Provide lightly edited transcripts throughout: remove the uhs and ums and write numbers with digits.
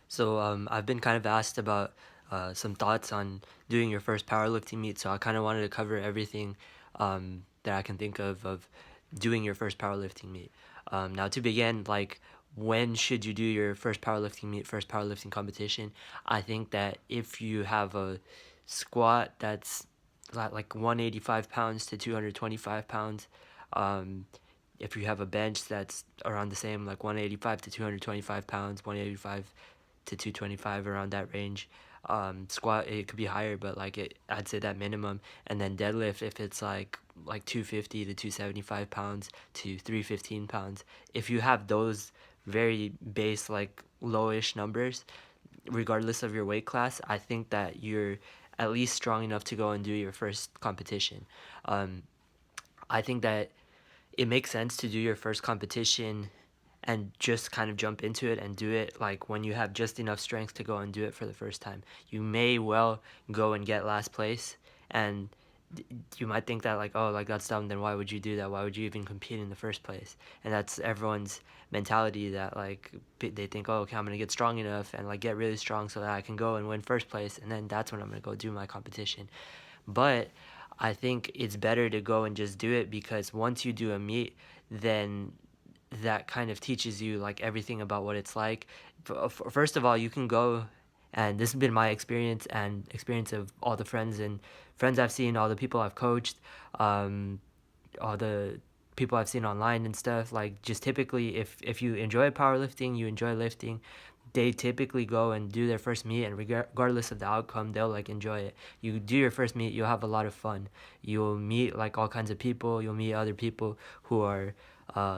So I've been kind of asked about some thoughts on doing your first powerlifting meet. So I kind of wanted to cover everything that I can think of doing your first powerlifting meet. Now to begin, like when should you do your first powerlifting meet, first powerlifting competition? I think that if you have a squat that's like 185 pounds to 225 pounds, um, if you have a bench that's around the same, like 185 to 225 pounds, 185 to 225, around that range. Squat, it could be higher, but like I'd say that minimum. And then deadlift, if it's like 250 to 275 pounds to 315 pounds. If you have those very base, like lowish numbers, regardless of your weight class, I think that you're at least strong enough to go and do your first competition. Um, I think that it makes sense to do your first competition and just kind of jump into it and do it like when you have just enough strength to go and do it for the first time. You may well go and get last place, and you might think that like, oh, like that's dumb, then why would you do that? Why would you even compete in the first place? And that's everyone's mentality, that like they think, oh, okay, I'm gonna get strong enough and like get really strong so that I can go and win first place, and then that's when I'm gonna go do my competition. But I think it's better to go and just do it, because once you do a meet, then that kind of teaches you like everything about what it's like. First of all, you can go, and this has been my experience and experience of all the friends I've seen, all the people I've coached, um, all the people I've seen online and stuff. Like, just typically, if you enjoy powerlifting, you enjoy lifting, they typically go and do their first meet, and regardless of the outcome, they'll like enjoy it. You do your first meet, you'll have a lot of fun. You'll meet like all kinds of people. You'll meet other people who are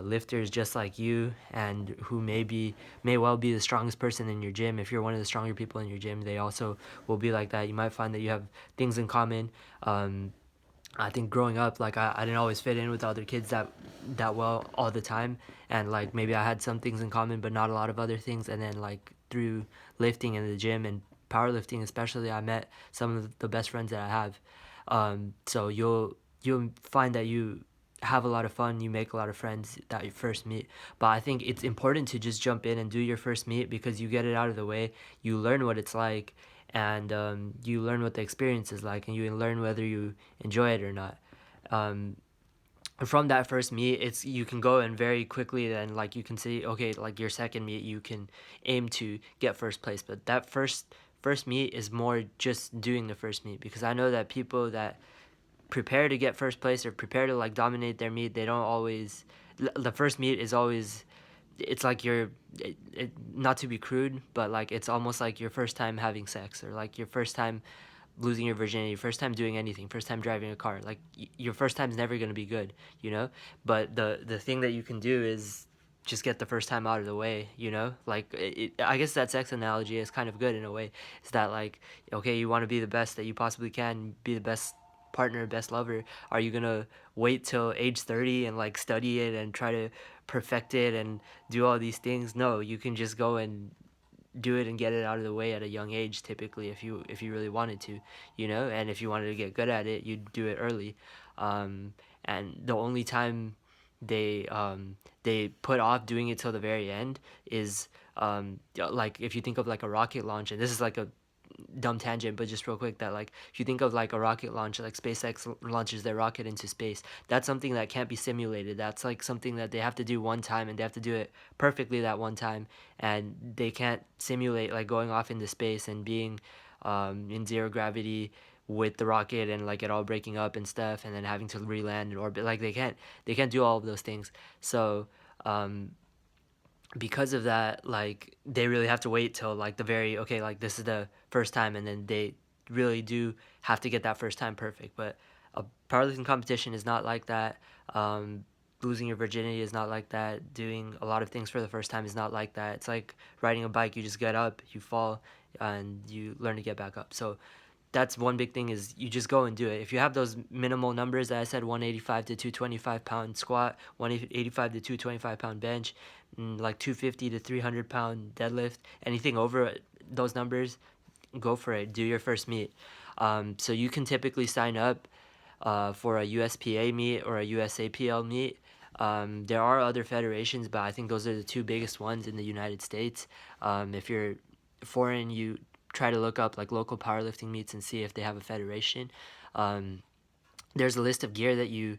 lifters just like you, and who may well be the strongest person in your gym. If you're one of the stronger people in your gym, they also will be like that. You might find that you have things in common. I think growing up, like I didn't always fit in with other kids that well all the time, and like maybe I had some things in common, but not a lot of other things. And then like through lifting in the gym and powerlifting especially, I met some of the best friends that I have. So you'll find that you have a lot of fun, you make a lot of friends that you first meet. But I think it's important to just jump in and do your first meet, because you get it out of the way, you learn what it's like, and you learn what the experience is like, and you learn whether you enjoy it or not. Um, from that first meet, it's you can go and very quickly then like you can see, okay, like your second meet you can aim to get first place. But that first meet is more just doing the first meet, because I know that people that prepare to get first place or prepare to like dominate their meet, they don't always, the first meet is always, it's like not to be crude, but like it's almost like your first time having sex, or like your first time losing your virginity, first time doing anything, first time driving a car. Like your first time's never going to be good, you know? But the thing that you can do is just get the first time out of the way, you know? Like I guess that sex analogy is kind of good in a way. Is that like, okay, you want to be the best that you possibly can, be the best partner, best lover. Are you going to wait till age 30 and like study it and try to perfect it and do all these things? No, you can just go and do it and get it out of the way at a young age, typically, if you really wanted to, you know. And if you wanted to get good at it, you'd do it early. And the only time they put off doing it till the very end is like if you think of like a rocket launch, and this is like a dumb tangent, but just real quick, that like if you think of like a rocket launch, like SpaceX launches their rocket into space, that's something that can't be simulated. That's like something that they have to do one time, and they have to do it perfectly that one time, and they can't simulate like going off into space and being in zero gravity with the rocket, and like it all breaking up and stuff, and then having to re-land in orbit. Like they can't do all of those things. So um, because of that, like they really have to wait till like the very, okay, like this is the first time, and then they really do have to get that first time perfect. But a powerlifting competition is not like that. Losing your virginity is not like that. Doing a lot of things for the first time is not like that. It's like riding a bike. You just get up, you fall, and you learn to get back up. So that's one big thing, is you just go and do it. If you have those minimal numbers that I said, 185 to 225 pound squat, 185 to 225 pound bench, like 250 to 300 pound deadlift, anything over those numbers, go for it. Do your first meet. So you can typically sign up for a USPA meet or a USAPL meet. There are other federations, but I think those are the two biggest ones in the United States. If you're foreign, you try to look up like local powerlifting meets and see if they have a federation. Um, there's a list of gear that you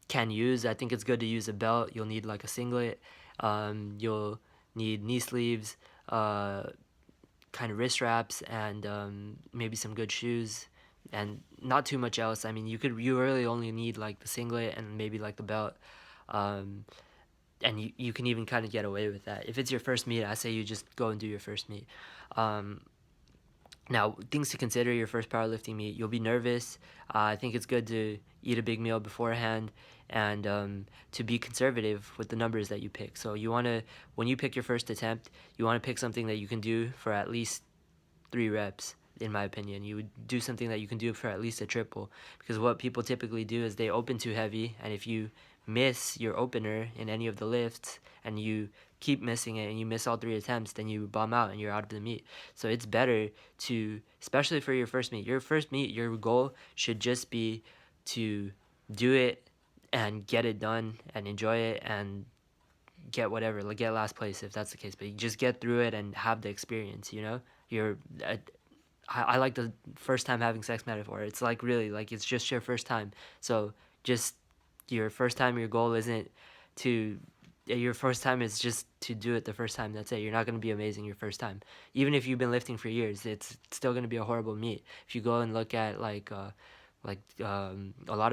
can use. I think it's good to use a belt. You'll need like a singlet. You'll need knee sleeves, kind of wrist wraps, and maybe some good shoes, and not too much else. I mean, you really only need like the singlet and maybe like the belt. Um, and you can even kind of get away with that. If it's your first meet, I say you just go and do your first meet. Um, Now, things to consider your first powerlifting meet. You'll be nervous. I think it's good to eat a big meal beforehand and to be conservative with the numbers that you pick. So you want to, when you pick your first attempt, you want to pick something that you can do for at least 3 reps. In my opinion, you would do something that you can do for at least a triple, because what people typically do is they open too heavy, and if you miss your opener in any of the lifts and you keep missing it and you miss all 3 attempts, then you bum out and you're out of the meet. So it's better to, especially for your first meet, your goal should just be to do it and get it done and enjoy it and get whatever, like get last place if that's the case. But you just get through it and have the experience. You're I like the first time having sex metaphor. It's like really like it's just your first time. So just your first time, your goal isn't to, your first time is just to do it the first time. That's it. You're not going to be amazing your first time. Even if you've been lifting for years, it's still going to be a horrible meet. If you go and look at a lot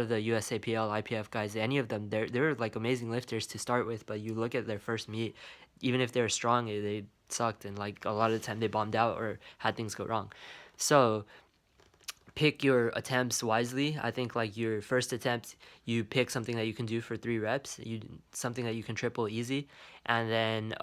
of the USAPL, IPF guys, any of them, they're like amazing lifters to start with, but you look at their first meet, even if they're strong, they sucked, and like a lot of the time they bombed out or had things go wrong. So pick your attempts wisely. I think like your first attempt, you pick something that you can do for 3 reps, something that you can triple easy, and then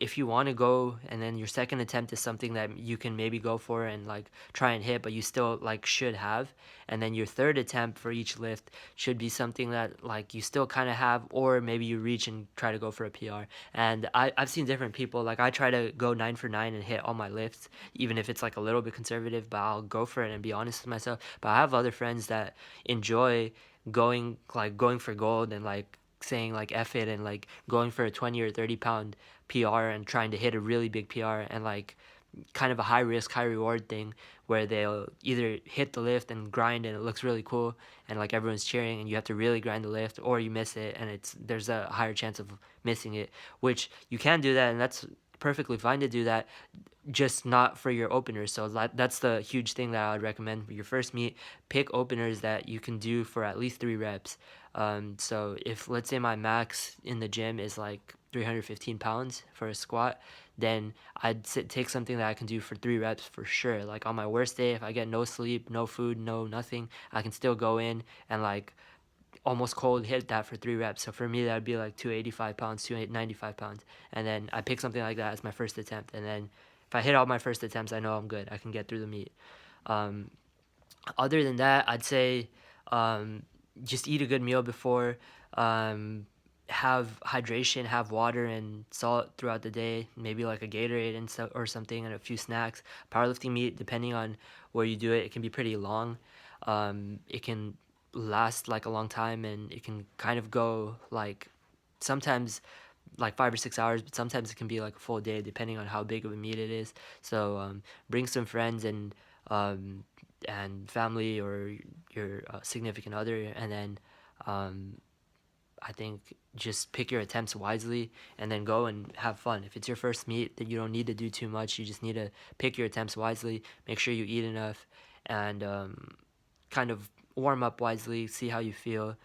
if you want to go, and then your second attempt is something that you can maybe go for and like try and hit, but you still like should have, and then your third attempt for each lift should be something that like you still kind of have, or maybe you reach and try to go for a PR. And I've seen different people, like I try to go 9 for 9 and hit all my lifts, even if it's like a little bit conservative, but I'll go for it and be honest with myself. But I have other friends that enjoy going for gold and like saying like F it, and like going for a 20 or 30 pound PR and trying to hit a really big PR, and like kind of a high risk, high reward thing where they'll either hit the lift and grind and it looks really cool and like everyone's cheering and you have to really grind the lift, or you miss it and there's a higher chance of missing it, which you can do that and that's perfectly fine to do that, just not for your openers. So that's the huge thing that I would recommend for your first meet. Pick openers that you can do for at least 3 reps. So if let's say my max in the gym is like 315 pounds for a squat, then take something that I can do for 3 reps for sure. Like on my worst day, if I get no sleep, no food, no nothing, I can still go in and like almost cold hit that for 3 reps. So for me, that would be like 285 pounds, 295 pounds. And then I pick something like that as my first attempt. And then if I hit all my first attempts, I know I'm good. I can get through the meet. Um, Other than that, I'd say um, just eat a good meal before. Um, have hydration, have water and salt throughout the day, maybe like a Gatorade and or something, and a few snacks. Powerlifting meet, depending on where you do it, it can be pretty long. It can last like a long time, and it can kind of go like sometimes like 5 or 6 hours, but sometimes it can be like a full day depending on how big of a meet it is. So bring some friends um, and family or your significant other, and then um, I think just pick your attempts wisely and then go and have fun. If it's your first meet, then you don't need to do too much. You just need to pick your attempts wisely, make sure you eat enough, and kind of warm up wisely, see how you feel,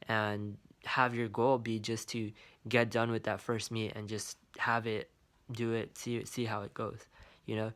and have your goal be just to get done with that first meet and just have it, do it, see how it goes. You know,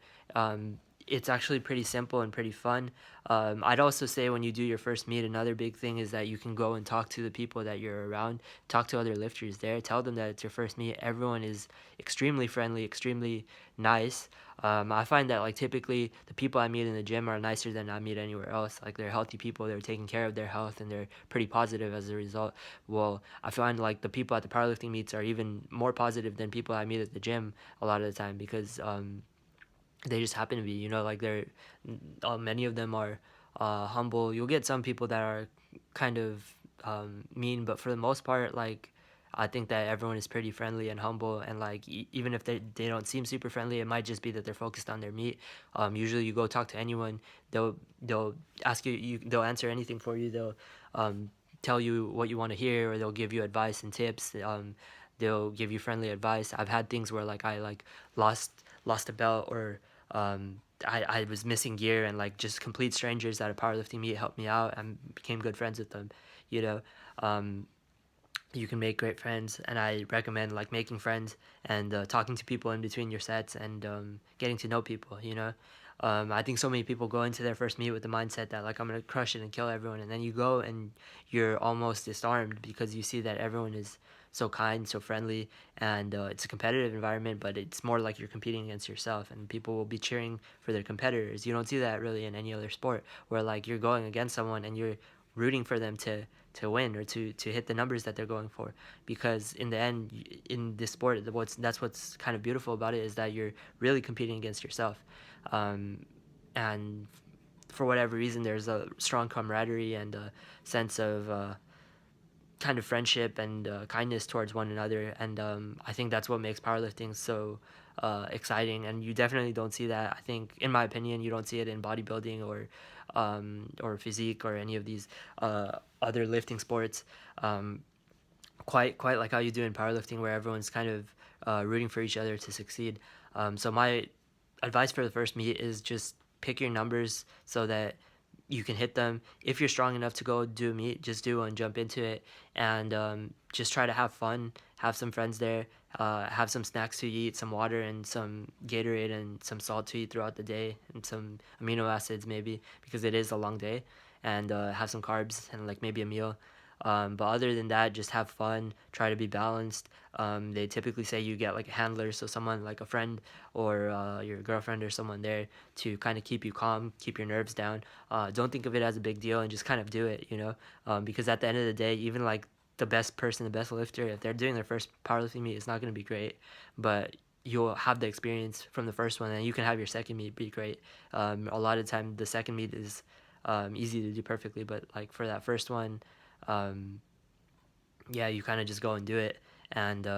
it's actually pretty simple and pretty fun. I'd also say when you do your first meet, another big thing is that you can go and talk to the people that you're around, talk to other lifters there, tell them that it's your first meet. Everyone is extremely friendly, extremely nice. I find that like typically the people I meet in the gym are nicer than I meet anywhere else. Like they're healthy people, they're taking care of their health, and they're pretty positive as a result. Well, I find like the people at the powerlifting meets are even more positive than people I meet at the gym a lot of the time, because they just happen to be, like they're many of them are humble. You'll get some people that are kind of mean, but for the most part, like I think that everyone is pretty friendly and humble, and like even if they don't seem super friendly, it might just be that they're focused on their meet. Usually, you go talk to anyone, they'll ask they'll answer anything for you. They'll um, tell you what you want to hear, or they'll give you advice and tips. They'll give you friendly advice. I've had things where like I like lost a belt, or I was missing gear, and like just complete strangers at a powerlifting meet helped me out and became good friends with them. You know, um, you can make great friends, and I recommend like making friends and talking to people in between your sets, and getting to know people. I think so many people go into their first meet with the mindset that like I'm gonna crush it and kill everyone, and then you go and you're almost disarmed because you see that everyone is so kind, so friendly, and it's a competitive environment, but it's more like you're competing against yourself, and people will be cheering for their competitors. You don't see that really in any other sport, where like you're going against someone and you're rooting for them to win, or to hit the numbers that they're going for, because in the end, in this sport, what's kind of beautiful about it, is that you're really competing against yourself. Um, and for whatever reason, there's a strong camaraderie and a sense of kind of friendship and kindness towards one another, and I think that's what makes powerlifting so exciting. And you definitely don't see that, I think, in my opinion, you don't see it in bodybuilding or physique or any of these other lifting sports, um, quite like how you do in powerlifting, where everyone's kind of rooting for each other to succeed. So my advice for the first meet is just pick your numbers so that you can hit them. If you're strong enough to go do a meet, just do one, jump into it, and just try to have fun, have some friends there, have some snacks to eat, some water and some Gatorade and some salt to eat throughout the day, and some amino acids maybe, because it is a long day, and have some carbs and like maybe a meal. But other than that, just have fun, try to be balanced. They typically say you get like a handler, so someone like a friend or your girlfriend or someone there to kind of keep you calm, keep your nerves down. Don't think of it as a big deal, and just kind of do it, because at the end of the day, even like the best person, the best lifter, if they're doing their first powerlifting meet, it's not going to be great, but you'll have the experience from the first one, and you can have your second meet be great. A lot of time, the second meet is easy to do perfectly, but like for that first one, um, yeah, you kind of just go and do it, and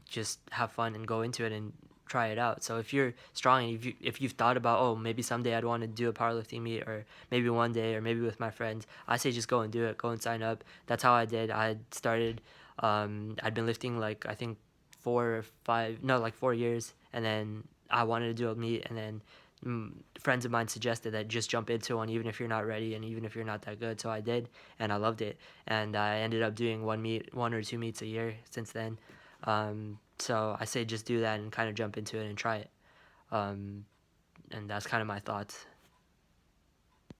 just have fun and go into it and try it out. So if you're strong, and if you've thought about, oh, maybe someday I'd want to do a powerlifting meet, or maybe one day, or maybe with my friends, I say just go and do it. Go and sign up. That's how I did. I started. I'd been lifting like I think 4 or 5, no, like 4 years, and then I wanted to do a meet, and then friends of mine suggested that just jump into one even if you're not ready and even if you're not that good. So I did, and I loved it, and I ended up doing one or two meets a year since then. So I say just do that and kind of jump into it and try it. And that's kind of my thoughts.